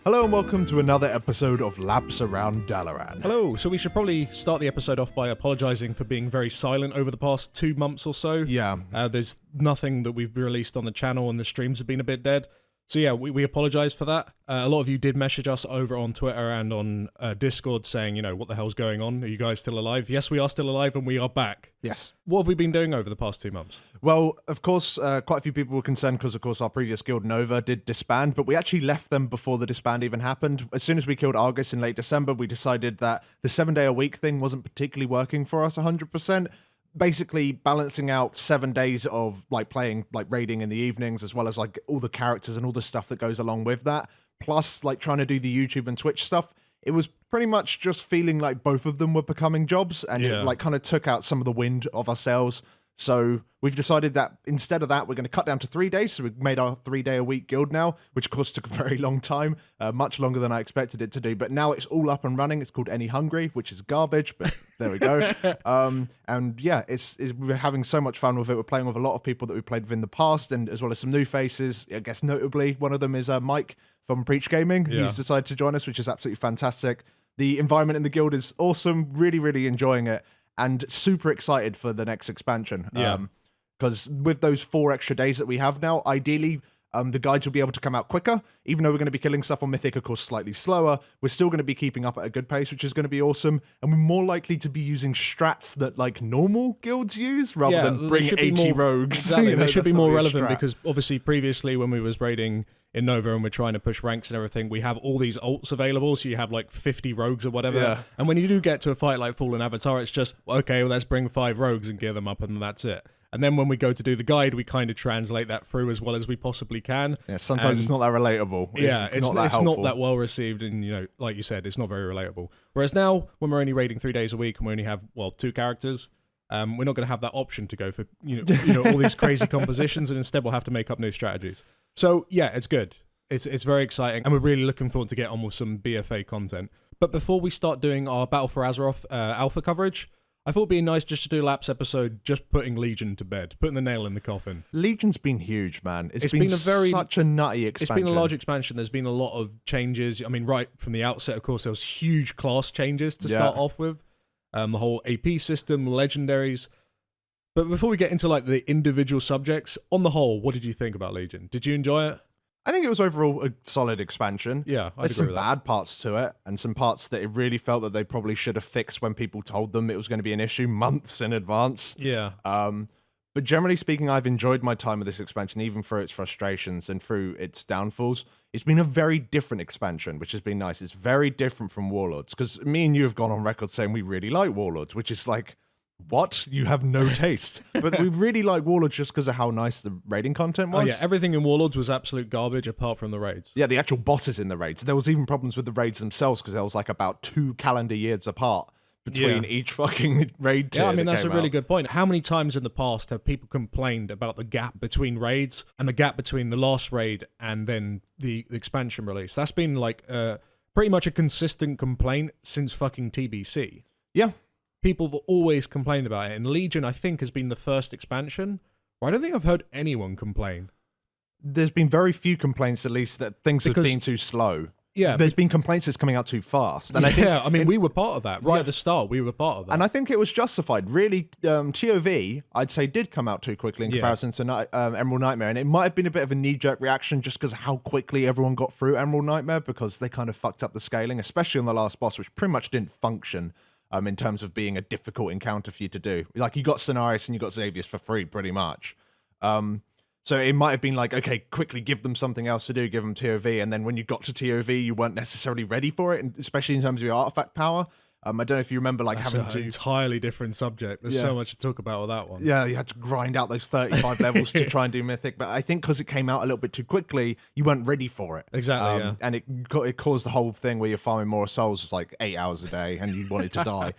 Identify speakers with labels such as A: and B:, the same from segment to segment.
A: Hello and welcome to another episode of Laps Around Dalaran.
B: Hello, so we should probably start the episode off by apologising for being very silent over the past 2 months or so.
A: Yeah.
B: There's nothing that we've released on the channel and the streams have been a bit dead. So yeah, we apologise for that. A lot of you did message us over on Twitter and on Discord saying, what the hell's going on? Are you guys still alive? Yes, we are still alive and we are back.
A: Yes.
B: What have we been doing over the past 2 months?
A: Well, of course, quite a few people were concerned because, of course, our previous guild, Nova, did disband, but we actually left them before the disband even happened. As soon as we killed Argus in late December, we decided that the 7-day-a-week thing wasn't particularly working for us 100%. Basically balancing out 7 days of playing raiding in the evenings, as well as all the characters and all the stuff that goes along with that, plus trying to do the YouTube and Twitch stuff. It was pretty much just feeling like both of them were becoming jobs, and it kind of took out some of the wind of our sails. So we've decided that instead of that, we're going to cut down to 3 days. So we've made our 3-day-a-week guild now, which of course took a very long time, much longer than I expected it to do. But now it's all up and running. It's called Any Hungry, which is garbage, but there we go. And yeah, we're having so much fun with it. We're playing with a lot of people that we played with in the past, and as well as some new faces. I guess notably, one of them is Mike from Preach Gaming.
B: Yeah.
A: He's decided to join us, which is absolutely fantastic. The environment in the guild is awesome. Really, really enjoying it. And super excited for the next expansion. Because with those 4 extra days that we have now, ideally, the guides will be able to come out quicker. Even though we're going to be killing stuff on Mythic, of course, slightly slower, we're still going to be keeping up at a good pace, which is going to be awesome. And we're more likely to be using strats that normal guilds use, rather than bring 80 rogues.
B: Exactly, they should be more relevant because obviously previously when we was raiding in Nova and we're trying to push ranks and everything, we have all these ults available, so you have 50 rogues or whatever.
A: Yeah.
B: And when you do get to a fight like Fallen Avatar, it's just, okay, well, let's bring 5 rogues and gear them up and that's it. And then when we go to do the guide, we kind of translate that through as well as we possibly can.
A: Yeah, sometimes it's not that relatable.
B: It's
A: not
B: that well received, and like you said, it's not very relatable. Whereas now, when we're only raiding 3 days a week and we only have 2 characters, we're not going to have that option to go for all these crazy compositions, and instead we'll have to make up new strategies. So yeah, it's good. It's very exciting, and we're really looking forward to get on with some BFA content. But before we start doing our Battle for Azeroth alpha coverage, I thought it'd be nice just to do a Laps episode, just putting Legion to bed, putting the nail in the coffin.
A: Legion's been huge, man. It's been such a nutty expansion.
B: It's been a large expansion. There's been a lot of changes. I mean, right from the outset, of course, there was huge class changes to start off with. The whole AP system, legendaries. But before we get into the individual subjects, on the whole, what did you think about Legion? Did you enjoy it?
A: I think it was overall a solid expansion.
B: Yeah,
A: there's some bad parts to it, and some parts that it really felt that they probably should have fixed when people told them it was going to be an issue months in advance.
B: Yeah.
A: But generally speaking, I've enjoyed my time with this expansion, even through its frustrations and through its downfalls. It's been a very different expansion, which has been nice. It's very different from Warlords, because me and you have gone on record saying we really like Warlords, which is what? You have no taste. But we really like Warlords just because of how nice the raiding content was.
B: Oh yeah, everything in Warlords was absolute garbage apart from the raids.
A: Yeah, the actual bosses in the raids. There was even problems with the raids themselves because there was about 2 calendar years apart between each fucking raid tier.
B: Yeah, I mean, that's a really good point. How many times in the past have people complained about the gap between raids and the gap between the last raid and then the expansion release? That's been pretty much a consistent complaint since fucking TBC.
A: Yeah.
B: People have always complained about it, and Legion, I think, has been the first expansion where I don't think I've heard anyone complain.
A: There's been very few complaints, at least, that things have been too slow. Yeah. There's been complaints that's coming out too fast. And
B: I mean, we were part of that. Right at the start, we were part of that.
A: And I think it was justified. Really, TOV, I'd say, did come out too quickly in comparison to Emerald Nightmare, and it might have been a bit of a knee-jerk reaction just because of how quickly everyone got through Emerald Nightmare, because they kind of fucked up the scaling, especially on the last boss, which pretty much didn't function. In terms of being a difficult encounter for you to do. You got Cenarius and you got Xavius for free, pretty much. So it might have been okay, quickly give them something else to do, give them TOV, and then when you got to TOV, you weren't necessarily ready for it, and especially in terms of your artifact power. I don't know if you remember
B: That's
A: having
B: an entirely different subject. There's so much to talk about with that one.
A: Yeah, you had to grind out those 35 levels to try and do Mythic, but I think because it came out a little bit too quickly, you weren't ready for it.
B: Exactly,
A: and it caused the whole thing where you're farming more souls 8 hours a day, and you wanted to die.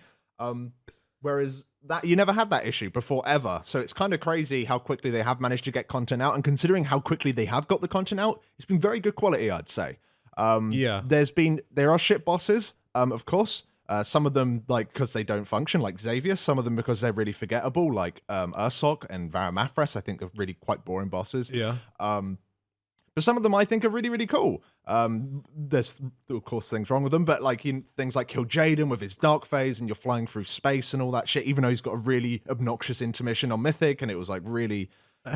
A: Whereas that you never had that issue before ever, so it's kind of crazy how quickly they have managed to get content out, and considering how quickly they have got the content out, it's been very good quality, I'd say. There are shit bosses, of course. Some of them because they don't function, like Xavier. Some of them because they're really forgettable, like Ursok and Varamathras. I think are really quite boring bosses.
B: Yeah.
A: But some of them I think are really, really cool. There's, of course, things wrong with them, but like things like kil'jaeden with his dark phase and you're flying through space and all that shit, even though he's got a really obnoxious intermission on Mythic and it was like really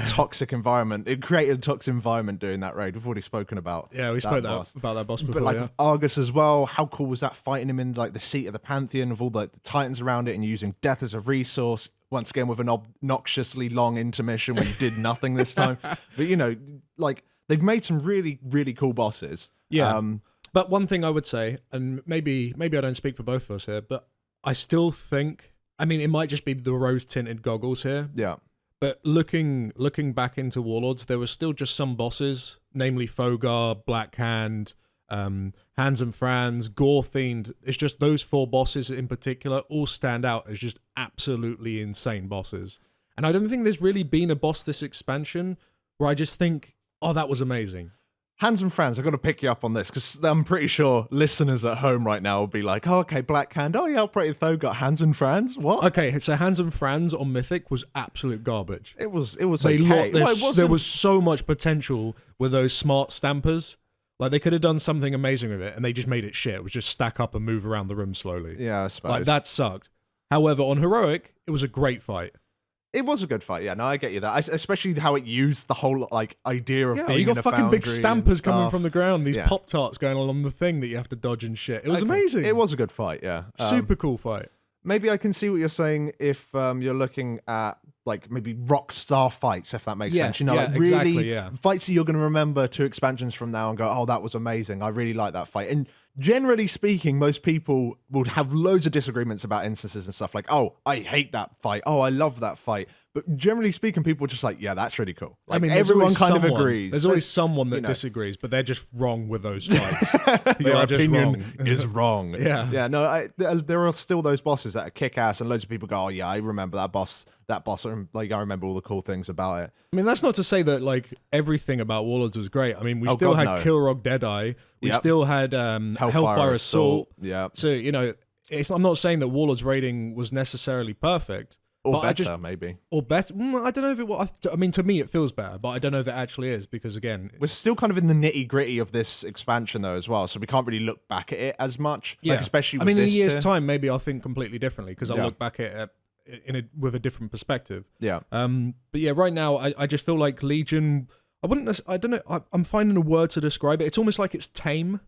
A: toxic environment. It created a toxic environment doing that raid. We've already spoken about
B: we spoke about that boss before.
A: But like
B: yeah.
A: with Argus as well, how cool was that, fighting him in like the seat of the Pantheon with all the titans around it and using death as a resource, once again with an obnoxiously long intermission when you did nothing this time. But you know, like they've made some really, really cool bosses.
B: Yeah. But one thing I would say, and maybe I don't speak for both of us here, but I still think, I mean, it might just be the rose-tinted goggles here.
A: Yeah.
B: But looking back into Warlords, there were still just some bosses, namely Fogar, Black Hand, Hans and Franz, Gore Fiend. It's just those 4 bosses in particular all stand out as just absolutely insane bosses. And I don't think there's really been a boss this expansion where I just think, oh, that was amazing.
A: Hans and Franz, I've got to pick you up on this because I'm pretty sure listeners at home right now will be like, oh, okay, Black Hand. Oh, yeah, Operative Foe got Hans and Franz. What?
B: Okay, so Hans and Franz on Mythic was absolute garbage.
A: It was okay.
B: There was so much potential with those smart stampers. Like, they could have done something amazing with it, and they just made it shit. It was just stack up and move around the room slowly.
A: Yeah, I suppose.
B: Like, that sucked. However, on Heroic, it was a great fight.
A: It was a good fight, yeah. No, I get you that. Especially how it used the whole like idea of being
B: you got
A: in a
B: fucking big
A: foundry
B: stampers
A: and
B: coming
A: stuff.
B: from the ground. These
A: Yeah.
B: Pop-Tarts going along the thing that you have to dodge and shit. It was amazing.
A: It was a good fight, yeah.
B: Super cool fight.
A: Maybe I can see what you're saying if you're looking at like maybe rock star fights, if that makes sense. You know, like really
B: exactly, yeah.
A: fights that you're going to remember 2 expansions from now and go, oh, that was amazing. I really like that fight. And generally speaking, most people would have loads of disagreements about instances and stuff like, oh, I hate that fight. Oh, I love that fight. But generally speaking, people are just like, yeah, that's really cool. Like,
B: I mean,
A: everyone kind of agrees.
B: There's always someone that disagrees, but they're just wrong with those fights.
A: Your
B: just
A: opinion
B: wrong.
A: is wrong.
B: Yeah.
A: No, there are still those bosses that are kick ass, and loads of people go, oh yeah, I remember that boss. Like I remember all the cool things about it.
B: I mean, that's not to say that like everything about Warlords was great. I mean, we still had Kilrog Deadeye. We still had Hellfire Assault.
A: Yeah.
B: So, you know, I'm not saying that Warlords raiding was necessarily perfect.
A: Or better, maybe.
B: Or better. I don't know if it was. I mean, to me, it feels better, but I don't know if it actually is because, again,
A: we're still kind of in the nitty gritty of this expansion, though, as well. So we can't really look back at it as much.
B: Yeah.
A: Like, especially with
B: in a
A: this
B: year's time, maybe I'll think completely differently because I'll
A: Yeah.
B: look back at it with a different perspective.
A: Yeah.
B: But yeah, right now, I just feel like Legion. I don't know. I'm finding a word to describe it. It's almost like it's tame.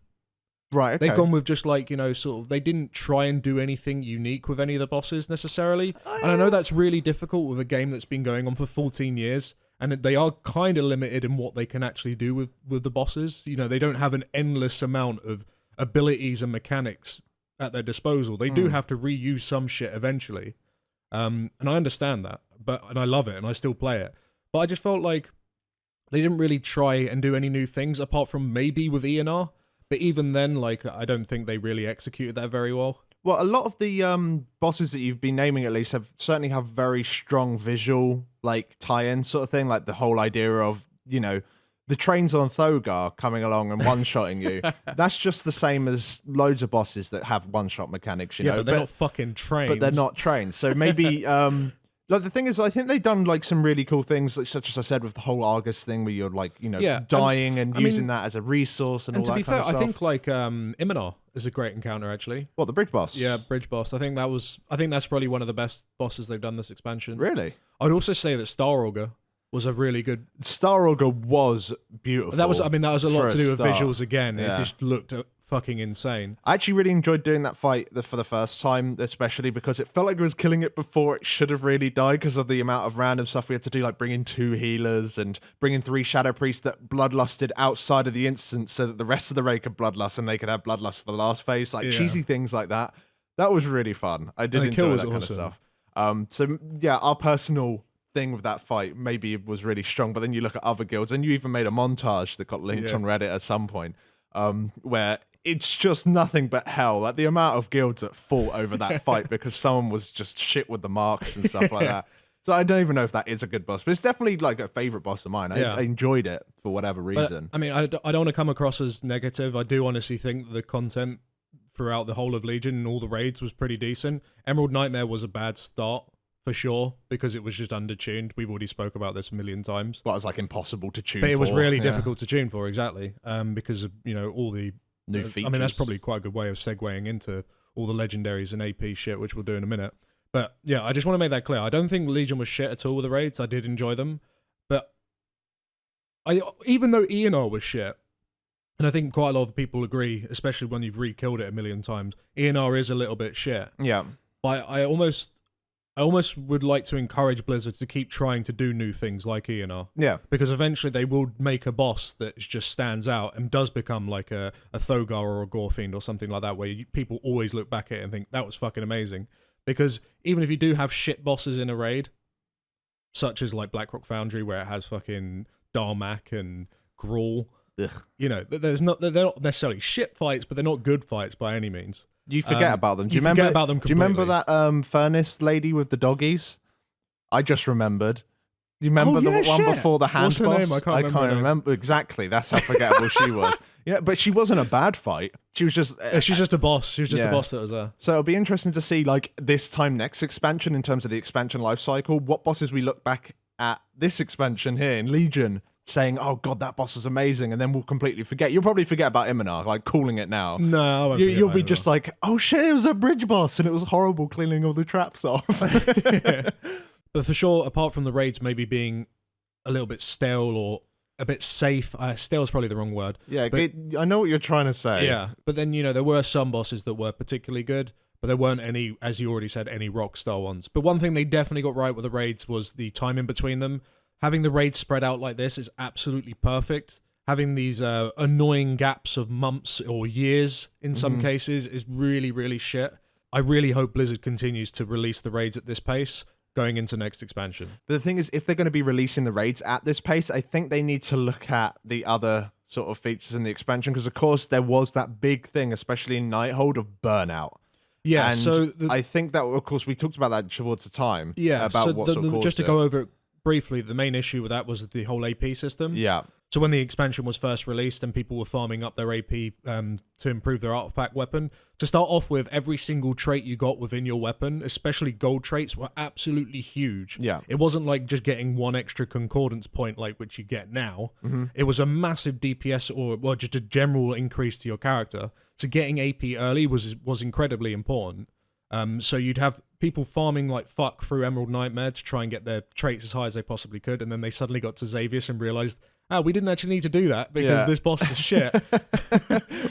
A: Right, okay.
B: They've gone with just like, you know, sort of, they didn't try and do anything unique with any of the bosses necessarily. And I know that's really difficult with a game that's been going on for 14 years. And they are kind of limited in what they can actually do with the bosses. You know, they don't have an endless amount of abilities and mechanics at their disposal. They do have to reuse some shit eventually. And I understand that. And I love it and I still play it. But I just felt like they didn't really try and do any new things apart from maybe with ENR. But even then, like, I don't think they really executed that very well.
A: Well, a lot of the bosses that you've been naming, at least, certainly have very strong visual, like, tie-in sort of thing. Like the whole idea of, you know, the trains on Thogar coming along and one-shotting you. That's just the same as loads of bosses that have one-shot mechanics, you know.
B: But they're not fucking trains.
A: But they're not trains. So maybe... like the thing is, I think they've done like some really cool things, like, such as I said with the whole Argus thing, where you're like, you know, dying and using that as a resource and all that kind of stuff.
B: And to be fair, I think like Iminar is a great encounter actually.
A: What, the bridge boss?
B: Yeah, bridge boss. I think that's probably one of the best bosses they've done this expansion.
A: Really?
B: I'd also say that Star Augur was a really good.
A: Star Augur was beautiful.
B: That was a lot to do with
A: start.
B: visuals again.
A: Yeah.
B: It just looked fucking insane.
A: I actually really enjoyed doing that fight for the first time, especially because it felt like it was killing it before it should have really died because of the amount of random stuff we had to do, like bringing 2 healers and bringing 3 shadow priests that bloodlusted outside of the instance so that the rest of the raid could bloodlust and they could have bloodlust for the last phase, like cheesy things like that. That was really fun. I did enjoy that kind of stuff. So yeah, our personal thing with that fight maybe was really strong, but then you look at other guilds and you even made a montage that got linked on Reddit at some point, where it's just nothing but hell. Like the amount of guilds that fought over that fight because someone was just shit with the marks and stuff like that. So I don't even know if that is a good boss, but it's definitely like a favorite boss of mine. I enjoyed it for whatever reason.
B: But, I mean, I don't want to come across as negative. I do honestly think that the content throughout the whole of Legion and all the raids was pretty decent. Emerald Nightmare was a bad start for sure, because it was just undertuned. We've already spoke about this a million times.
A: Well, it was like impossible to tune.
B: But it was
A: for,
B: really difficult to tune for, exactly, because of all the
A: new features.
B: I mean, that's probably quite a good way of segueing into all the legendaries and AP shit, which we'll do in a minute. But yeah, I just want to make that clear. I don't think Legion was shit at all with the raids. I did enjoy them, but even though ENR was shit, and I think quite a lot of people agree, especially when you've re-killed it a million times, ENR is a little bit shit.
A: Yeah.
B: But I almost would like to encourage Blizzard to keep trying to do new things like ENR.
A: Yeah.
B: Because eventually they will make a boss that just stands out and does become like a Thogar or a Gorefiend or something like that, where people always look back at it and think, that was fucking amazing. Because even if you do have shit bosses in a raid, such as like Blackrock Foundry, where it has fucking Darmak and Gruul, they're not necessarily shit fights, but they're not good fights by any means.
A: You forget about them.
B: Do you remember
A: that furnace lady with the doggies? I just remembered. You remember the one before the hand
B: What's her
A: boss?
B: name? I can't
A: remember exactly. That's how forgettable she was. Yeah, but she wasn't a bad fight. She was just
B: she's just a boss. She was just a boss that was there.
A: So it'll be interesting to see, like, this time next expansion, in terms of the expansion life cycle, what bosses we look back at this expansion here in Legion saying, oh god, that boss was amazing, and then we'll completely forget. You'll probably forget about Iminar, like calling it now.
B: No, I won't
A: you'll be just like, oh shit, it was a bridge boss and it was horrible cleaning all the traps off.
B: Yeah. But for sure, apart from the raids maybe being a little bit stale or a bit safe, stale is probably the wrong word.
A: Yeah, I know what you're trying to say.
B: Yeah, but then there were some bosses that were particularly good, but there weren't any, as you already said, any Rockstar ones. But one thing they definitely got right with the raids was the time in between them. Having the raids spread out like this is absolutely perfect. Having these annoying gaps of months or years in some cases is really, really shit. I really hope Blizzard continues to release the raids at this pace going into next expansion.
A: But the thing is, if they're going to be releasing the raids at this pace, I think they need to look at the other sort of features in the expansion, because of course there was that big thing, especially in Nighthold, of burnout.
B: Yeah,
A: and
B: so
A: I think that, of course, we talked about that towards the time.
B: Yeah,
A: about
B: so
A: what sort of caused
B: just to
A: it.
B: go over it briefly, the main issue with that was the whole AP system.
A: Yeah.
B: So when the expansion was first released and people were farming up their AP to improve their artifact weapon, to start off with, every single trait you got within your weapon, especially gold traits, were absolutely huge.
A: Yeah.
B: It wasn't like just getting one extra concordance point like which you get now. It was a massive DPS or just a general increase to your character. So getting AP early was incredibly important. So you'd have people farming like fuck through Emerald Nightmare to try and get their traits as high as they possibly could, and then they suddenly got to Xavius and realized, we didn't actually need to do that because this boss is shit.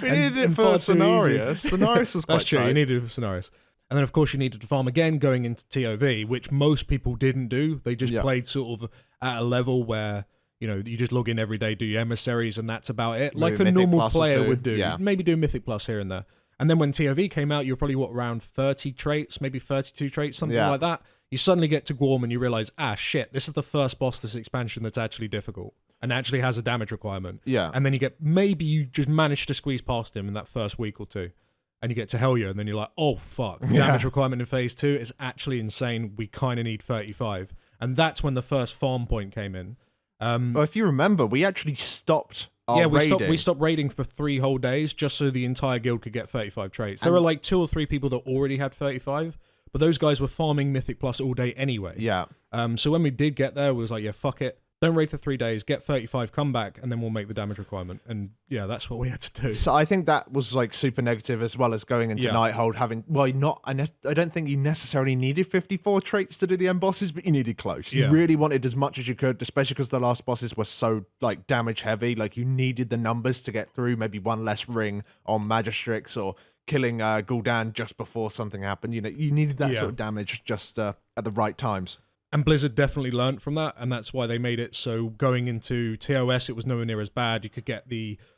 A: We needed it for Scenarios. Scenarios was quite
B: That's true,
A: tight.
B: you needed it for Scenarios. And then, of course, you needed to farm again going into TOV, which most people didn't do. They just played sort of at a level where, you just log in every day, do your emissaries, and that's about it. Like a
A: Mythic
B: normal
A: Plus or
B: player
A: two.
B: would do.
A: Yeah.
B: Maybe do Mythic Plus here and there. And then when TOV came out, you were probably, around 30 traits, maybe 32 traits, something like that. You suddenly get to Gorm and you realize, shit, this is the first boss this expansion that's actually difficult and actually has a damage requirement.
A: Yeah.
B: And then maybe you just manage to squeeze past him in that first week or two. And you get to Helya, and then you're like, oh, fuck. The damage requirement in Phase 2 is actually insane. We kind of need 35. And that's when the first farm point came in.
A: Well, if you remember, we actually stopped our raiding.
B: We stopped raiding for 3 whole days just so the entire guild could get 35 traits. There were like 2 or 3 people that already had 35, but those guys were farming Mythic Plus all day anyway.
A: Yeah.
B: So when we did get there, we was like, fuck it. Don't raid for 3 days, get 35, come back, and then we'll make the damage requirement. And yeah, that's what we had to do.
A: So I think that was like super negative, as well as going into Nighthold having, I don't think you necessarily needed 54 traits to do the end bosses, but you needed close. You really wanted as much as you could, especially because the last bosses were so like damage heavy. Like you needed the numbers to get through, maybe one less ring on Magistrix or killing Gul'dan just before something happened. You needed that sort of damage just at the right times.
B: And Blizzard definitely learnt from that, and that's why they made it so going into TOS, it was nowhere near as bad. You could get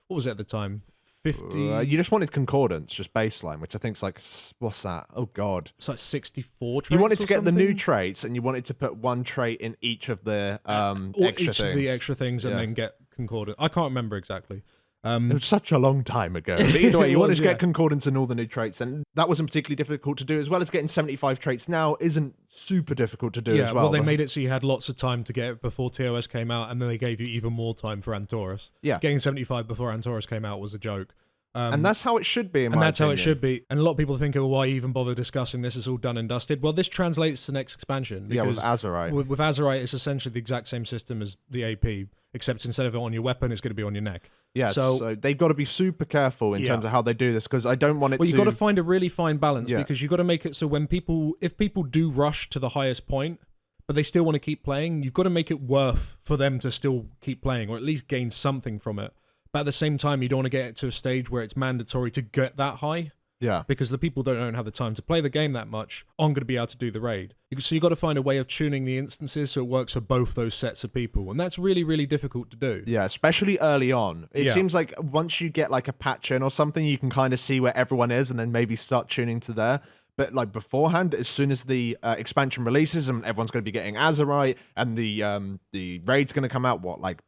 B: what was it at the time? 50?
A: You just wanted concordance, just baseline, which I think is like, what's that? Oh, God.
B: It's like 64 traits.
A: You wanted to get
B: something?
A: the new traits, and you wanted to put one trait in each of the extra things.
B: Of the extra things, and then get concordance. I can't remember exactly.
A: It was such a long time ago. But either way, you wanted to get concordance in all the new traits, and that wasn't particularly difficult to do, as well as getting 75 traits now isn't super difficult to do as well.
B: Well, they made it so you had lots of time to get it before TOS came out, and then they gave you even more time for Antorus.
A: Yeah.
B: Getting 75 before Antorus came out was a joke.
A: And that's how it should be,
B: and that's how it should be. And a lot of people think, oh, why even bother discussing this? It's all done and dusted. Well, this translates to the next expansion.
A: Yeah, with Azeroth.
B: With Azeroth, it's essentially the exact same system as the AP, except instead of it on your weapon, it's going to be on your neck.
A: Yeah, so they've got to be super careful in terms of how they do this, because I don't want it to...
B: Well, you've got to find a really fine balance, because you've got to make it so if people do rush to the highest point, but they still want to keep playing, you've got to make it worth for them to still keep playing, or at least gain something from it. But at the same time, you don't want to get it to a stage where it's mandatory to get that high.
A: Yeah.
B: Because the people that don't have the time to play the game that much aren't going to be able to do the raid. So you've got to find a way of tuning the instances so it works for both those sets of people. And that's really, really difficult to do.
A: Yeah, especially early on. It seems like once you get like a patch in or something, you can kind of see where everyone is and then maybe start tuning to there. But like beforehand, as soon as the expansion releases and everyone's going to be getting Azeroth and the raid's going to come out, like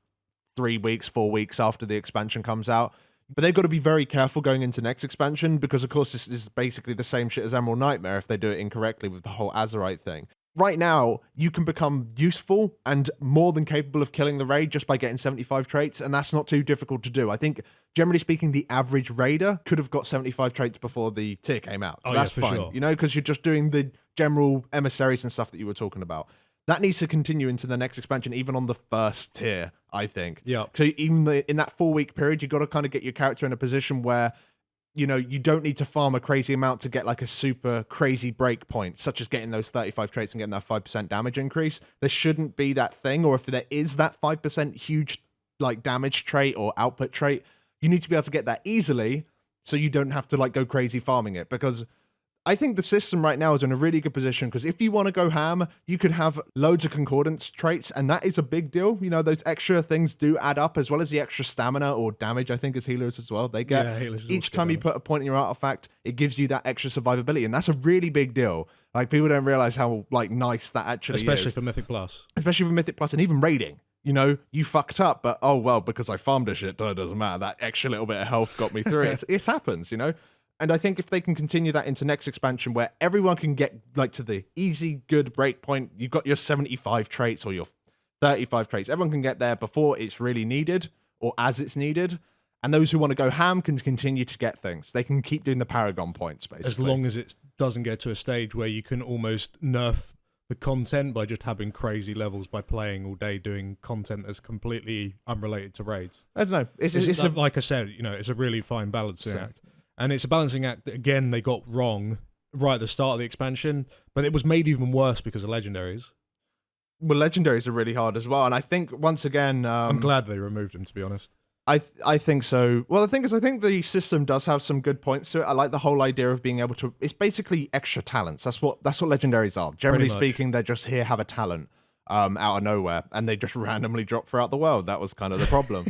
A: 3 weeks, 4 weeks after the expansion comes out. But they've got to be very careful going into next expansion, because of course this is basically the same shit as Emerald Nightmare if they do it incorrectly with the whole Azeroth thing. Right now, you can become useful and more than capable of killing the raid just by getting 75 traits, and that's not too difficult to do. I think, generally speaking, the average raider could have got 75 traits before the tier came out. So that's fine,
B: sure.
A: You know, because you're just doing the general emissaries and stuff that you were talking about. That needs to continue into the next expansion, even on the first tier, I think.
B: Yeah.
A: So even in that 4-week period, you've got to kind of get your character in a position where, you know, you don't need to farm a crazy amount to get like a super crazy break point, such as getting those 35 traits and getting that 5% damage increase. There shouldn't be that thing, or if there is that 5% huge like damage trait or output trait, you need to be able to get that easily so you don't have to like go crazy farming it, because I think the system right now is in a really good position, because if you want to go ham, you could have loads of concordance traits, and that is a big deal. You know, those extra things do add up, as well as the extra stamina or damage, I think, as healers as well. They get each time you put a point in your artifact, it gives you that extra survivability, and that's a really big deal. Like, people don't realize how like nice that actually is.
B: Especially for Mythic Plus.
A: Especially for Mythic Plus, and even raiding. You know, you fucked up, but oh well, because I farmed a shit ton, it doesn't matter. That extra little bit of health got me through it. It happens, you know? And I think if they can continue that into next expansion, where everyone can get like to the easy, good break point, you've got your 75 traits or your 35 traits. Everyone can get there before it's really needed or as it's needed. And those who want to go ham can continue to get things. They can keep doing the Paragon points, basically.
B: As long as it doesn't get to a stage where you can almost nerf the content by just having crazy levels by playing all day doing content that's completely unrelated to raids.
A: I don't know. It's
B: like I said, you know, it's a really fine balancing act. And it's a balancing act that, again, they got wrong right at the start of the expansion, but it was made even worse because of legendaries.
A: Well, legendaries are really hard as well, and I think, once again...
B: I'm glad they removed them, to be honest.
A: I think so. Well, the thing is, I think the system does have some good points to it. I like the whole idea of being able to... It's basically extra talents. That's what legendaries are. Generally speaking, they're just here, have a talent. Out of nowhere, and they just randomly drop throughout the world. That was kind of the problem.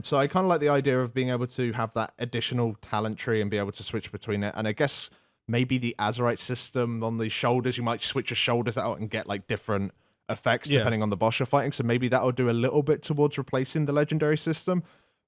A: So I kind of like the idea of being able to have that additional talent tree and be able to switch between it. And I guess maybe the Azeroth system on the shoulders, you might switch your shoulders out and get like different effects depending on the boss you're fighting. So maybe that'll do a little bit towards replacing the legendary system.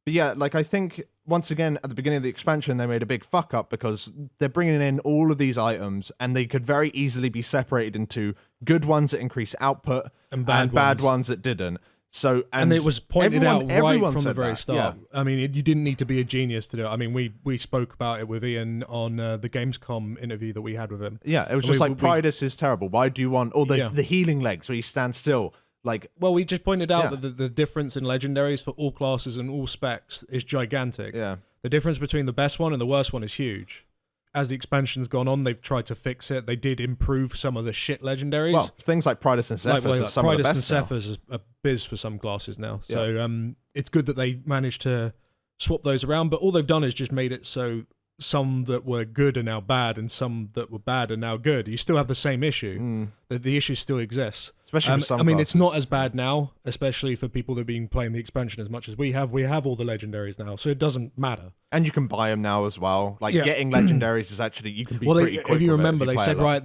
A: But yeah, like I think, once again, at the beginning of the expansion, they made a big fuck up, because they're bringing in all of these items, and they could very easily be separated into good ones that increase output and bad ones that didn't. So and
B: it was pointed out right from the very
A: that.
B: start. Yeah. I mean, you didn't need to be a genius to do it. I mean, we spoke about it with Ian on the Gamescom interview that we had with him.
A: Yeah, it was just like, Pridus is terrible. Why do you want all the healing legs where you stand still? Like,
B: well, we just pointed out that the difference in legendaries for all classes and all specs is gigantic.
A: Yeah.
B: The difference between the best one and the worst one is huge. As the expansion's gone on, they've tried to fix it. They did improve some of the shit legendaries.
A: Well, things like Pridus and Zephyrs are some of the best.
B: Pridus and Zephyrs is a biz for some classes now. So it's good that they managed to swap those around, but all they've done is just made it so some that were good are now bad and some that were bad are now good. You still have the same issue. The issue still exists.
A: Especially for some
B: classes.
A: it's
B: not as bad now, especially for people that have been playing the expansion as much as we have. We have all the legendaries now, so it doesn't matter.
A: And you can buy them now as well. Like, getting legendaries is actually, you can be pretty quick.
B: If you remember, they said right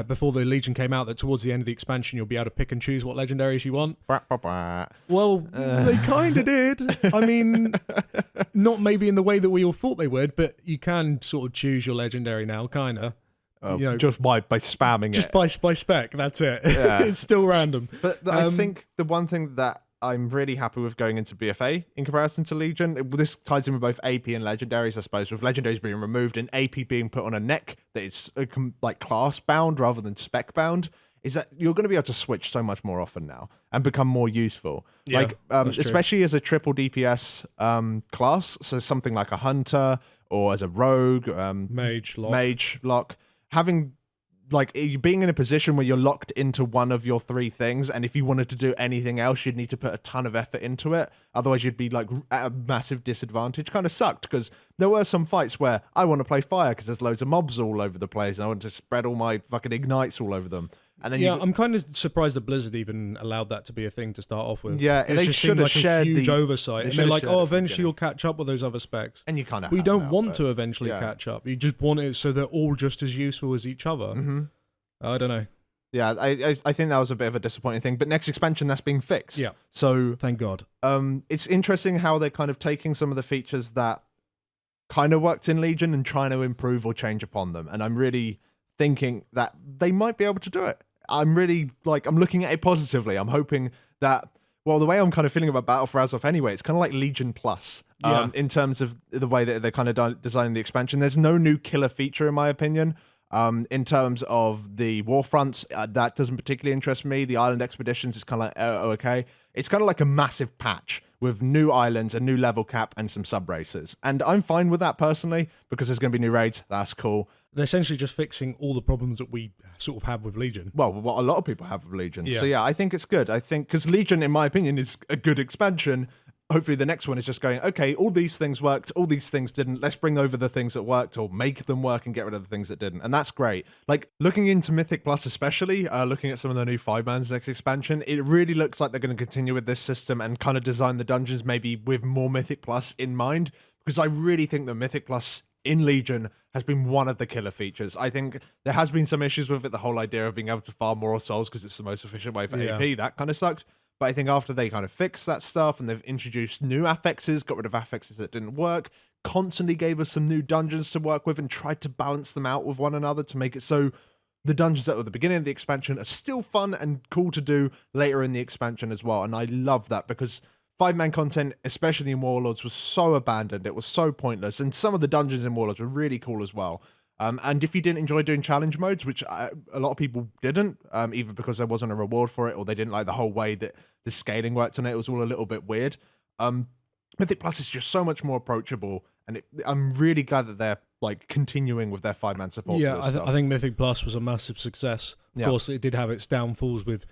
B: before the Legion came out that towards the end of the expansion, you'll be able to pick and choose what legendaries you want. Well, they kind of did. I mean, not maybe in the way that we all thought they would, but you can sort of choose your legendary now, kind of.
A: Just by spamming
B: just by spec, that's it.
A: Yeah.
B: It's still random.
A: But I think the one thing that I'm really happy with going into BFA in comparison to Legion. This ties in with both AP and Legendaries, I suppose, with Legendaries being removed and AP being put on a neck that is like class bound rather than spec bound. Is that you're going to be able to switch so much more often now and become more useful.
B: Yeah,
A: Especially as a triple DPS class, so something like a hunter or as a rogue,
B: Mage
A: lock, having like you being in a position where you're locked into one of your three things, and if you wanted to do anything else, you'd need to put a ton of effort into it. Otherwise, you'd be like at a massive disadvantage. Kind of sucked because there were some fights where I want to play fire because there's loads of mobs all over the place, and I want to spread all my fucking ignites all over them. And then
B: I'm kind of surprised that Blizzard even allowed that to be a thing to start off with.
A: Yeah,
B: it
A: they
B: just
A: should
B: seemed
A: have
B: like
A: shared
B: a huge oversight. And they're like, oh, eventually you'll catch up with those other specs.
A: And you kind of
B: we don't want to eventually catch up. You just want it so they're all just as useful as each other.
A: Mm-hmm.
B: I don't know.
A: Yeah, I think that was a bit of a disappointing thing. But next expansion, that's being fixed.
B: Yeah.
A: So
B: thank God.
A: It's interesting how they're kind of taking some of the features that kind of worked in Legion and trying to improve or change upon them. And I'm really thinking that they might be able to do it. I'm really I'm looking at it positively. I'm hoping that, well, the way I'm kind of feeling about Battle for Azeroth anyway, it's kind of like Legion Plus in terms of the way that they're kind of designing the expansion. There's no new killer feature, in my opinion. In terms of the war fronts, that doesn't particularly interest me. The island expeditions is kind of like, okay. It's kind of like a massive patch with new islands, a new level cap, and some sub-races. And I'm fine with that personally, because there's going to be new raids. That's cool.
B: They're essentially just fixing all the problems that we sort of have with Legion.
A: Well, what a lot of people have with Legion.
B: Yeah.
A: So yeah, I think it's good. I think, because Legion, in my opinion, is a good expansion. Hopefully the next one is just going, okay, all these things worked, all these things didn't. Let's bring over the things that worked or make them work and get rid of the things that didn't. And that's great. Like, looking into Mythic Plus especially, looking at some of the new 5-mans next expansion, it really looks like they're going to continue with this system and kind of design the dungeons maybe with more Mythic Plus in mind. Because I really think that Mythic Plus in Legion has been one of the killer features. I think there has been some issues with it, the whole idea of being able to farm more souls because it's the most efficient way for AP. That kind of sucked. But I think after they kind of fixed that stuff and they've introduced new affixes, got rid of affixes that didn't work, constantly gave us some new dungeons to work with and tried to balance them out with one another to make it so the dungeons that were at the beginning of the expansion are still fun and cool to do later in the expansion as well. And I love that because 5-man content, especially in Warlords, was so abandoned. It was so pointless. And some of the dungeons in Warlords were really cool as well. And if you didn't enjoy doing challenge modes, which a lot of people didn't, either because there wasn't a reward for it or they didn't like the whole way that the scaling worked on it, it was all a little bit weird. Mythic Plus is just so much more approachable, and I'm really glad that they're like continuing with their 5-man support.
B: Yeah,
A: for this stuff.
B: I think Mythic Plus was a massive success. Of course, it did have its downfalls with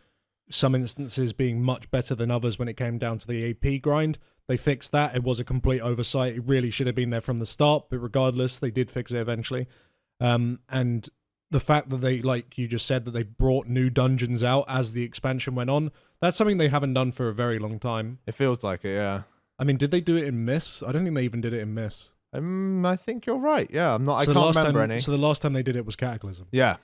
B: some instances being much better than others when it came down to the AP grind. They fixed that. It was a complete oversight. It really should have been there from the start, but regardless, they did fix it eventually. And the fact that they, like you just said, that they brought new dungeons out as the expansion went on, that's something they haven't done for a very long time.
A: It feels like it, yeah.
B: I mean, did they do it in Myths? I don't think they even did it in Myths.
A: I think you're right. Yeah, I can't remember any.
B: So the last time they did it was Cataclysm.
A: Yeah.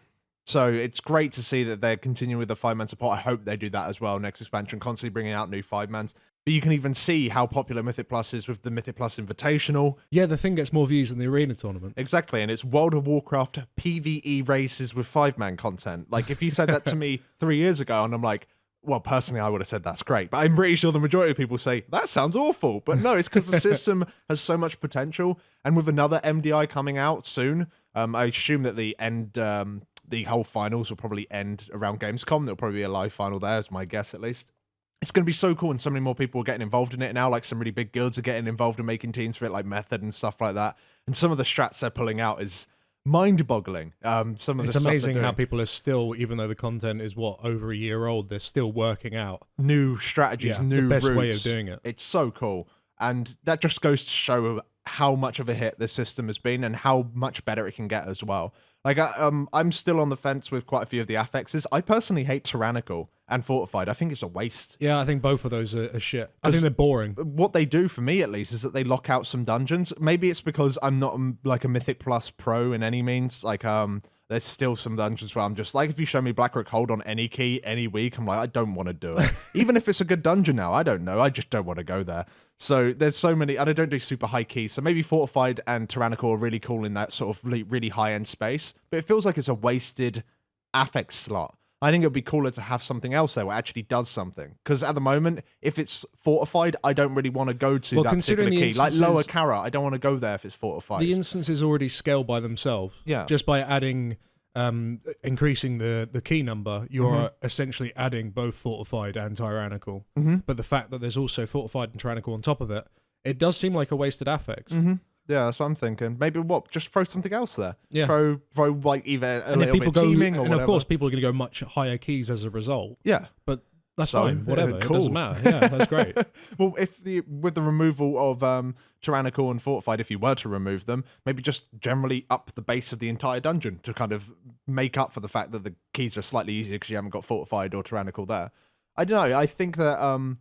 A: So it's great to see that they're continuing with the 5-man support. I hope they do that as well next expansion, constantly bringing out new 5-mans. But you can even see how popular Mythic Plus is with the Mythic Plus Invitational.
B: Yeah, the thing gets more views than the Arena tournament.
A: Exactly, and it's World of Warcraft PvE races with 5-man content. Like, if you said that to me 3 years ago, and I'm like, well, personally, I would have said that's great. But I'm pretty sure the majority of people say, that sounds awful. But no, it's because the system has so much potential. And with another MDI coming out soon, I assume that the whole finals will probably end around Gamescom. There'll probably be a live final there, is my guess at least. It's going to be so cool, and so many more people are getting involved in it now. Like, some really big guilds are getting involved in making teams for it, like Method and stuff like that. And some of the strats they're pulling out is mind-boggling. It's
B: amazing how people are still, even though the content is over a year old, they're still working out
A: new strategies, new
B: the best
A: routes.
B: way of doing it.
A: It's so cool, and that just goes to show how much of a hit the system has been and how much better it can get as well. Like, I'm still on the fence with quite a few of the affixes. I personally hate Tyrannical and Fortified. I think it's a waste.
B: Yeah, I think both of those are shit. I think they're boring.
A: What they do, for me at least, is that they lock out some dungeons. Maybe it's because I'm not like a Mythic Plus pro in any means. Like, there's still some dungeons where I'm just like, if you show me Blackrock Hold on any key, any week, I'm like, I don't want to do it. Even if it's a good dungeon now, I don't know. I just don't want to go there. So there's so many, and I don't do super high keys. So maybe Fortified and Tyrannical are really cool in that sort of really high-end space. But it feels like it's a wasted affix slot. I think it would be cooler to have something else there where it actually does something. Because at the moment, if it's fortified, I don't really want to go to that particular key. Like Lower Kara, I don't want to go there if it's fortified.
B: The instances already scale by themselves.
A: Yeah.
B: Just by adding, increasing the key number, you're essentially adding both fortified and tyrannical. But the fact that there's also fortified and tyrannical on top of it, it does seem like a wasted affix.
A: Yeah, that's what I'm thinking. Maybe just throw something else there.
B: Yeah.
A: Throw like either a little bit
B: teaming
A: or
B: and
A: whatever.
B: of course people are going to go much higher keys as a result.
A: Yeah.
B: But that's fine, whatever.
A: Cool.
B: It doesn't matter. Yeah, that's great.
A: Well, with the removal of tyrannical and fortified, if you were to remove them, maybe just generally up the base of the entire dungeon to kind of make up for the fact that the keys are slightly easier because you haven't got fortified or tyrannical there. I don't know. I think that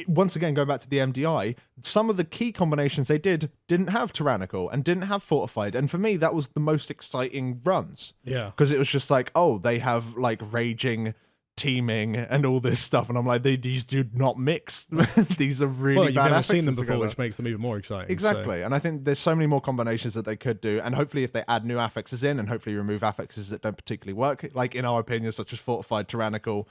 A: once again, going back to the MDI, some of the key combinations they didn't have tyrannical and didn't have fortified. And for me, that was the most exciting runs.
B: Yeah.
A: Because it was just like, oh, they have like raging, teaming, and all this stuff. And I'm like, these do not mix. These are really
B: you've
A: bad
B: never seen them
A: affixes
B: before,
A: together.
B: which makes them even more exciting.
A: Exactly.
B: So.
A: And I think there's so many more combinations that they could do. And hopefully if they add new affixes in and hopefully remove affixes that don't particularly work, like in our opinion, such as fortified, tyrannical,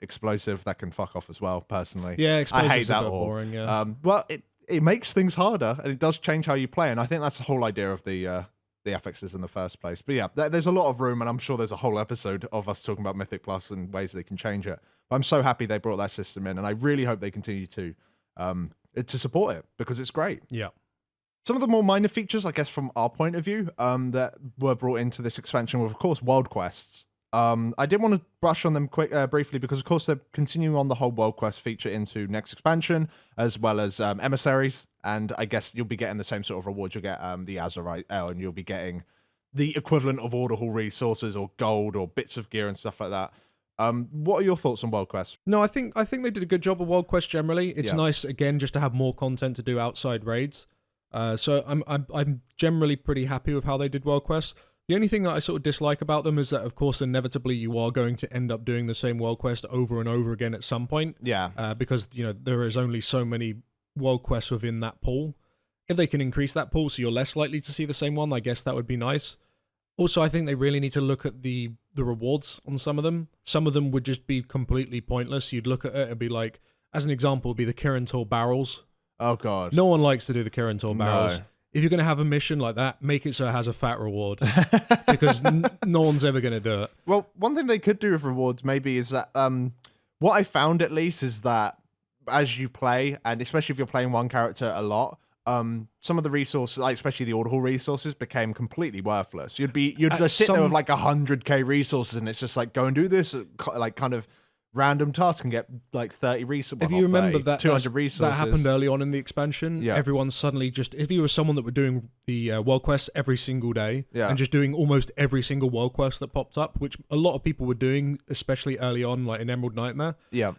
A: explosive, that can fuck off as well, personally.
B: Yeah,
A: I
B: explosive's
A: hate that
B: a bit
A: all.
B: boring, yeah.
A: Well, it makes things harder and it does change how you play. And I think that's the whole idea of the affixes in the first place. But yeah, there's a lot of room, and I'm sure there's a whole episode of us talking about Mythic Plus and ways they can change it. But I'm so happy they brought that system in, and I really hope they continue to support it because it's great.
B: Yeah.
A: Some of the more minor features, I guess, from our point of view, that were brought into this expansion were, of course, world quests. I did want to brush on them briefly because, of course, they're continuing on the whole world quest feature into next expansion, as well as emissaries. And I guess you'll be getting the same sort of rewards. You'll get the Azeroth, and you'll be getting the equivalent of Order Hall resources or gold or bits of gear and stuff like that. What are your thoughts on world quests?
B: No, I think they did a good job of world quests generally. It's nice again just to have more content to do outside raids. So I'm generally pretty happy with how they did world quests. The only thing that I sort of dislike about them is that, of course, inevitably you are going to end up doing the same world quest over and over again at some point.
A: Yeah.
B: Because there is only so many world quests within that pool. If they can increase that pool so you're less likely to see the same one, I guess that would be nice. Also, I think they really need to look at the rewards on some of them. Some of them would just be completely pointless. You'd look at it and be like, as an example, would be the Kirantor barrels.
A: Oh, God.
B: No one likes to do the Kirantor barrels.
A: No.
B: If you're going to have a mission like that, make it so it has a fat reward. Because no one's ever going to do it.
A: Well, one thing they could do with rewards maybe is that what I found at least is that as you play, and especially if you're playing one character a lot, some of the resources, like especially the Order Hall resources, became completely worthless. You'd just sit there with like 100k resources, and it's just like, go and do this, like kind of random task and get like 30 resources.
B: If you remember that
A: 200 resources.
B: That happened early on in the expansion.
A: Yeah.
B: Everyone suddenly just, if you were someone that were doing the world quests every single day
A: Yeah.
B: and just doing almost every single world quest that popped up, which a lot of people were doing, especially early on, like in Emerald Nightmare.
A: Yeah.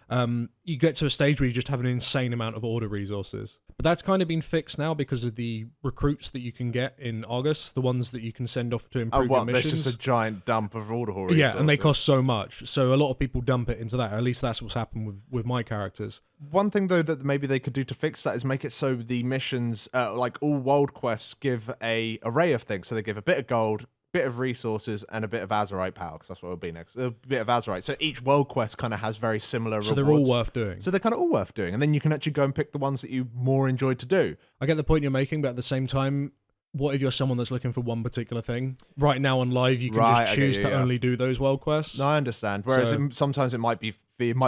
B: You get to a stage where you just have an insane amount of order resources. But that's kind of been fixed now because of the recruits that you can get in August, the ones that you can send off to improve your missions.
A: There's just a giant dump of Order Hall resources.
B: Yeah, and they cost so much. So a lot of people dump it into that. At least that's what's happened with my characters.
A: One thing, though, that maybe they could do to fix that is make it so the missions, like all world quests, give a array of things. So they give a bit of gold, bit of resources, and a bit of Azerite power, because that's what will be next. A bit of Azerite. So each world quest kind of has very similar rewards.
B: So they're all worth doing.
A: So they're kind of all worth doing. And then you can actually go and pick the ones that you more enjoyed to do.
B: I get the point you're making, but at the same time, what if you're someone that's looking for one particular thing? Right now on live, you can just choose to only do those world quests.
A: No, I understand. Whereas sometimes it might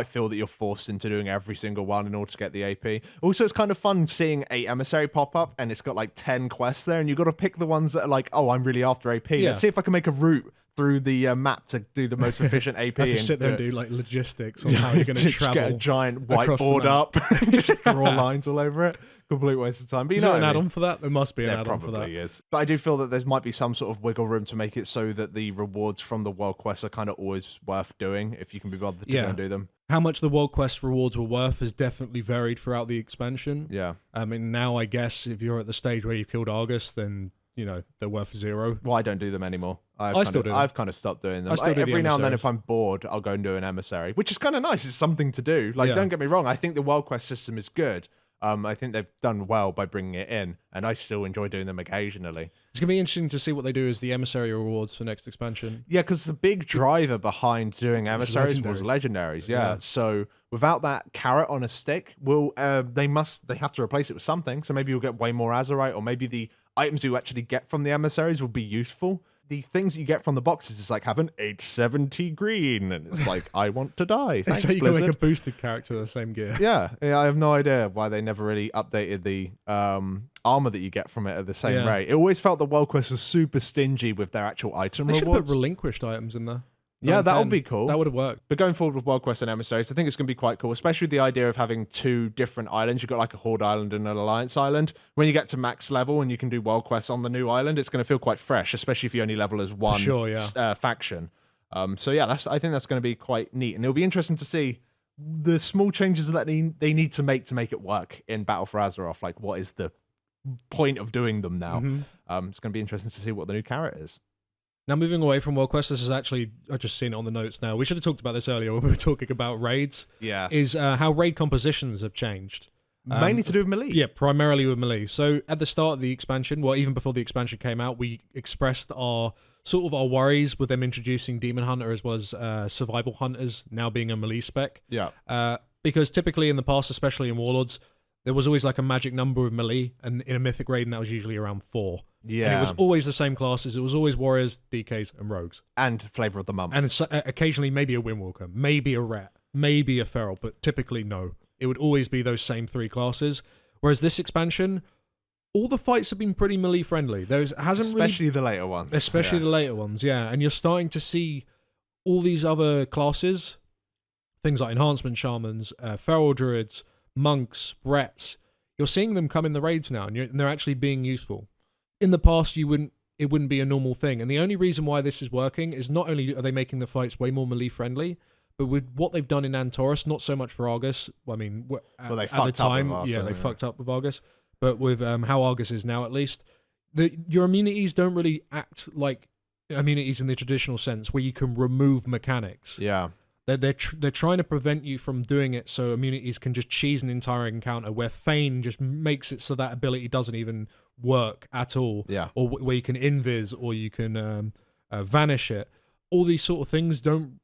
A: feel that you're forced into doing every single one in order to get the AP. Also, it's kind of fun seeing a emissary pop up and it's got like 10 quests there, and you've got to pick the ones that are like, oh, I'm really after AP.
B: Yeah.
A: Let's see if I can make a route through the map to do the most efficient AP.
B: You have to sit there and do like logistics on how you're going to travel.
A: Get a giant whiteboard up, just draw lines all over it. Complete waste of time. But
B: Is there an add-on for that? There must be an add-on for that.
A: There probably is. But I do feel that there might be some sort of wiggle room to make it so that the rewards from the world quests are kind of always worth doing if you can be bothered to go and do them.
B: How much the world quest rewards were worth has definitely varied throughout the expansion.
A: Yeah.
B: I mean, now I guess if you're at the stage where you've killed Argus, then they're worth 0.
A: Well, I don't do them anymore.
B: I still do them.
A: I've kind of stopped doing them.
B: I still do
A: every
B: the
A: now and then,
B: emissaries.
A: if I'm bored, I'll go and do an emissary, which is kind of nice. It's something to do. Like, don't get me wrong. I think the world quest system is good. I think they've done well by bringing it in, and I still enjoy doing them occasionally.
B: It's going to be interesting to see what they do as the emissary rewards for next expansion.
A: Yeah, because the big driver behind doing emissaries was legendaries. Yeah. So without that carrot on a stick, they have to replace it with something. So maybe you'll get way more Azerite, or maybe the items you actually get from the emissaries will be useful. The things you get from the boxes is like have an 870 green, and it's like, I want to die. Thanks,
B: so you
A: Blizzard.
B: can make a boosted character with the same gear.
A: Yeah, I have no idea why they never really updated the armor that you get from it at the same rate. It always felt the World Quest was super stingy with their actual item
B: They
A: rewards.
B: should put relinquished items in there.
A: Yeah, that would be cool.
B: That would have worked.
A: But going forward with World Quest and emissaries, I think it's going to be quite cool, especially the idea of having 2 different islands. You've got like a Horde Island and an Alliance Island. When you get to max level and you can do World Quests on the new island, it's going to feel quite fresh, especially if you only level as one faction. So yeah, I think that's going to be quite neat. And it'll be interesting to see the small changes that they need to make it work in Battle for Azeroth. Like, what is the point of doing them now? It's going to be interesting to see what the new carrot is.
B: Now, moving away from World Quest, this is actually, I've just seen it on the notes now. We should have talked about this earlier when we were talking about raids.
A: Yeah.
B: Is how raid compositions have changed.
A: Mainly to do with melee.
B: Yeah, primarily with melee. So at the start of the expansion, well, even before the expansion came out, we expressed our worries with them introducing Demon Hunter as well as Survival Hunters now being a melee spec.
A: Yeah.
B: Because typically in the past, especially in Warlords, there was always like a magic number of melee, and in a Mythic raid, and that was usually around 4.
A: Yeah.
B: And it was always the same classes. It was always Warriors, DKs, and Rogues.
A: And Flavor of the Month.
B: And occasionally maybe a Windwalker, maybe a Ret, maybe a Feral, but typically no. It would always be those same 3 classes. Whereas this expansion, all the fights have been pretty melee friendly.
A: Especially the later ones.
B: Especially the later ones, yeah. And you're starting to see all these other classes, things like Enhancement Shamans, Feral Druids, Monks, Rets. You're seeing them come in the raids now, and they're actually being useful. In the past, it wouldn't be a normal thing. And the only reason why this is working is not only are they making the fights way more melee friendly, but with what they've done in Antorus, not so much for Argus. I mean,
A: they
B: at the time, they fucked up with Argus. But with how Argus is now, at least, your immunities don't really act like immunities in the traditional sense, where you can remove mechanics.
A: Yeah.
B: They're trying to prevent you from doing it, so immunities can just cheese an entire encounter, where Feign just makes it so that ability doesn't even work at all.
A: Yeah.
B: Or where you can invis, or you can vanish it. All these sort of things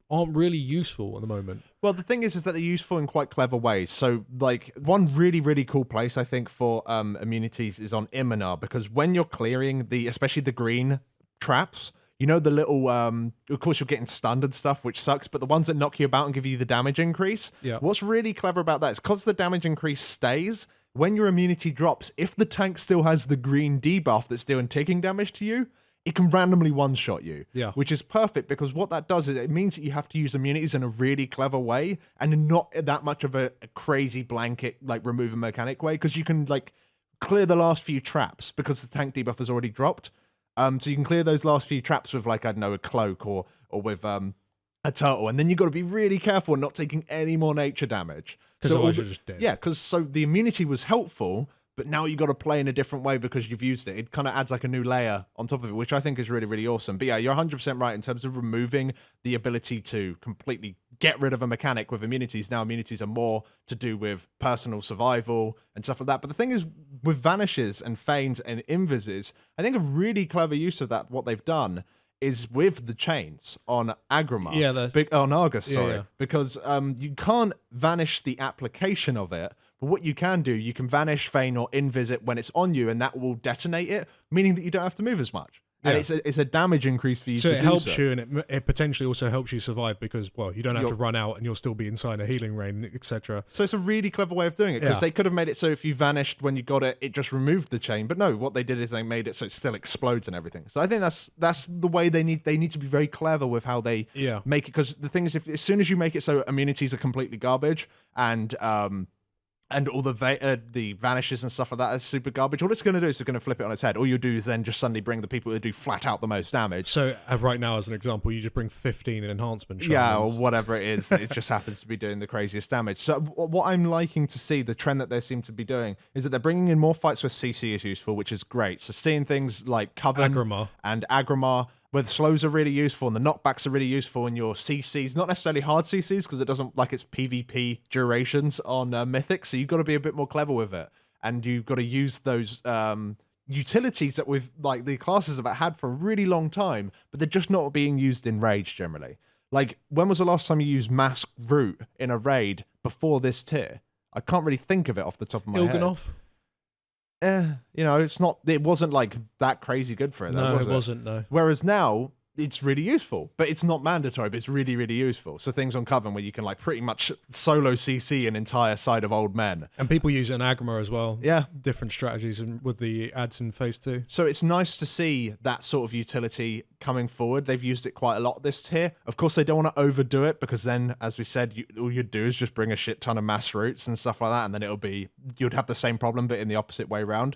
B: aren't really useful at the moment.
A: Well, the thing is that they're useful in quite clever ways. So, like, one really, really cool place, I think, for immunities is on Iminar, because when you're clearing especially the green traps, you know, the little, of course, you're getting stunned and stuff, which sucks, but the ones that knock you about and give you the damage increase, what's really clever about that is because the damage increase stays, when your immunity drops, if the tank still has the green debuff that's doing ticking damage to you, it can randomly one-shot you, which is perfect, because what that does is it means that you have to use immunities in a really clever way and not that much of a crazy blanket, like, remove a mechanic way, because you can, like, clear the last few traps because the tank debuff has already dropped. So you can clear those last few traps with, like, I don't know, a cloak or with a turtle, and then you've got to be really careful not taking any more nature damage.
B: Because otherwise you're just dead.
A: Yeah, because the immunity was helpful, but now you got to play in a different way because you've used it. It kind of adds like a new layer on top of it, which I think is really, really awesome. But yeah, you're 100% right in terms of removing the ability to completely get rid of a mechanic with immunities. Now immunities are more to do with personal survival and stuff like that. But the thing is, with vanishes and feigns and invises, I think a really clever use of that, what they've done, is with the chains on Agramar.
B: Yeah,
A: on Argus, sorry.
B: Yeah.
A: Because you can't vanish the application of it, but what you can do, you can vanish, feign, or invis it when it's on you, and that will detonate it, meaning that you don't have to move as much. And it's a damage increase for you to do so.
B: So it helps you, and it potentially also helps you survive because, well, you don't have to run out and you'll still be inside a healing rain, etc.
A: So it's a really clever way of doing it, because they could have made it so if you vanished when you got it, it just removed the chain. But no, what they did is they made it so it still explodes and everything. So I think that's the way they need to be very clever with how they make it. Because the thing is, as soon as you make it so immunities are completely garbage and all the vanishes and stuff like that are super garbage, all it's going to do is it's going to flip it on its head. All you do is then just suddenly bring the people that do flat out the most damage.
B: So right now, as an example, you just bring 15 in enhancement shamans.
A: Yeah, or whatever it is. It just happens to be doing the craziest damage. So what I'm liking to see, the trend that they seem to be doing, is that they're bringing in more fights where CC is useful, which is great. So seeing things like Coven
B: Agramar.
A: and Agramar, where the slows are really useful and the knockbacks are really useful in your CCs, not necessarily hard CCs because it doesn't like its PvP durations on Mythic, so you've got to be a bit more clever with it, and you've got to use those utilities that we've like the classes have had for a really long time, but they're just not being used in raids generally. Like, when was the last time you used Mask Root in a raid before this tier? I can't really think of it off the top of my head. You know, it wasn't like that crazy good for it.
B: No,
A: it
B: wasn't, no.
A: Whereas now, it's really useful, but it's not mandatory, but it's really, really useful. So things on Coven where you can like pretty much solo CC an entire side of old men.
B: And people use it in Agma as well.
A: Yeah.
B: Different strategies with the ads in Phase 2.
A: So it's nice to see that sort of utility coming forward. They've used it quite a lot this tier. Of course, they don't want to overdo it because then, as we said, all you'd do is just bring a shit ton of mass roots and stuff like that, and then you'd have the same problem, but in the opposite way around.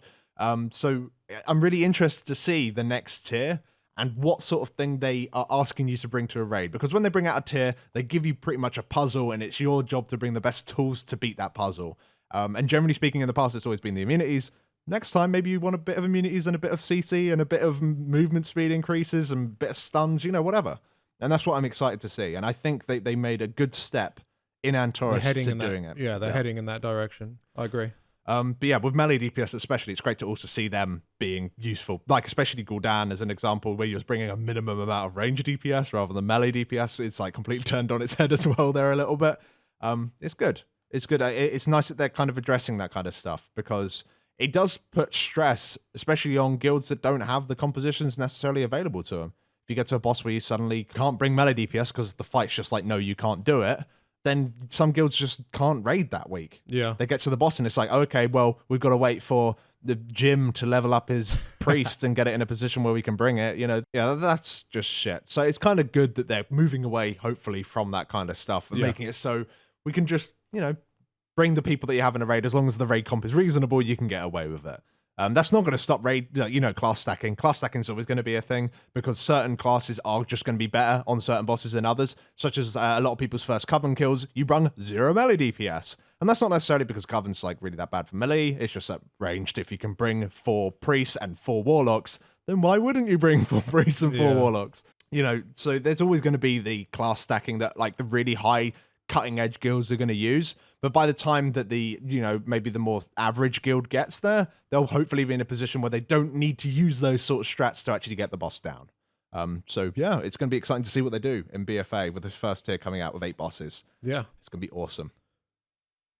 A: So I'm really interested to see the next tier and what sort of thing they are asking you to bring to a raid. Because when they bring out a tier, they give you pretty much a puzzle, and it's your job to bring the best tools to beat that puzzle. And generally speaking, in the past, it's always been the immunities. Next time, maybe you want a bit of immunities and a bit of CC and a bit of movement speed increases and a bit of stuns, whatever. And that's what I'm excited to see. And I think they made a good step in Antaurus to doing it.
B: Yeah, they're heading in that direction. I agree.
A: But yeah, with melee DPS especially, it's great to also see them being useful. Like, especially Gul'dan as an example, where you're bringing a minimum amount of range DPS rather than melee DPS. It's like completely turned on its head as well there a little bit. It's good. It's good. It's nice that they're kind of addressing that kind of stuff, because it does put stress, especially on guilds that don't have the compositions necessarily available to them. If you get to a boss where you suddenly can't bring melee DPS because the fight's just like, no, you can't do it, then some guilds just can't raid that week.
B: Yeah.
A: They get to the boss and it's like, okay, well, we've got to wait for the Jim to level up his priest and get it in a position where we can bring it. Yeah, that's just shit. So it's kind of good that they're moving away, hopefully, from that kind of stuff and making it so we can just, bring the people that you have in a raid. As long as the raid comp is reasonable, you can get away with it. That's not going to stop raid, class stacking. Class stacking is always going to be a thing because certain classes are just going to be better on certain bosses than others, such as a lot of people's first Coven kills. You brung 0 melee DPS. And that's not necessarily because Coven's like really that bad for melee. It's just that ranged. If you can bring 4 priests and 4 warlocks, then why wouldn't you bring 4 priests and 4 warlocks? So there's always going to be the class stacking that like the really high cutting edge guilds are going to use. But by the time that the, maybe the more average guild gets there, they'll hopefully be in a position where they don't need to use those sort of strats to actually get the boss down. So yeah, it's going to be exciting to see what they do in BFA with this first tier coming out with 8 bosses.
B: Yeah.
A: It's going to be awesome.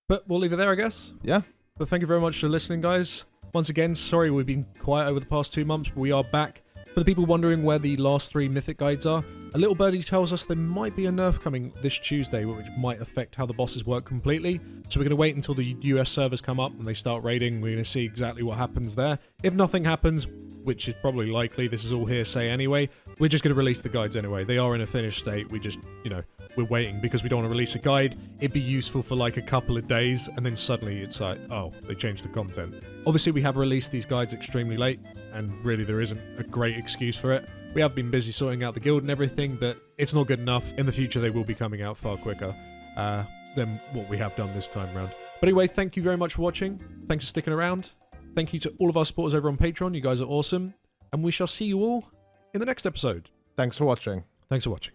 B: But we'll leave it there, I guess.
A: Yeah.
B: But thank you very much for listening, guys. Once again, sorry we've been quiet over the past 2 months, but we are back. For the people wondering where the last 3 Mythic guides are, a little birdie tells us there might be a nerf coming this Tuesday, which might affect how the bosses work completely. So we're going to wait until the US servers come up and they start raiding. We're going to see exactly what happens there. If nothing happens, which is probably likely, this is all hearsay anyway, we're just going to release the guides anyway. They are in a finished state. We just, we're waiting because we don't want to release a guide. It'd be useful for like a couple of days, and then suddenly it's like, oh, they changed the content. Obviously, we have released these guides extremely late, and really there isn't a great excuse for it. We have been busy sorting out the guild and everything, but it's not good enough. In the future, they will be coming out far quicker than what we have done this time around. But anyway, thank you very much for watching. Thanks for sticking around. Thank you to all of our supporters over on Patreon. You guys are awesome. And we shall see you all in the next episode.
A: Thanks for watching.
B: Thanks for watching.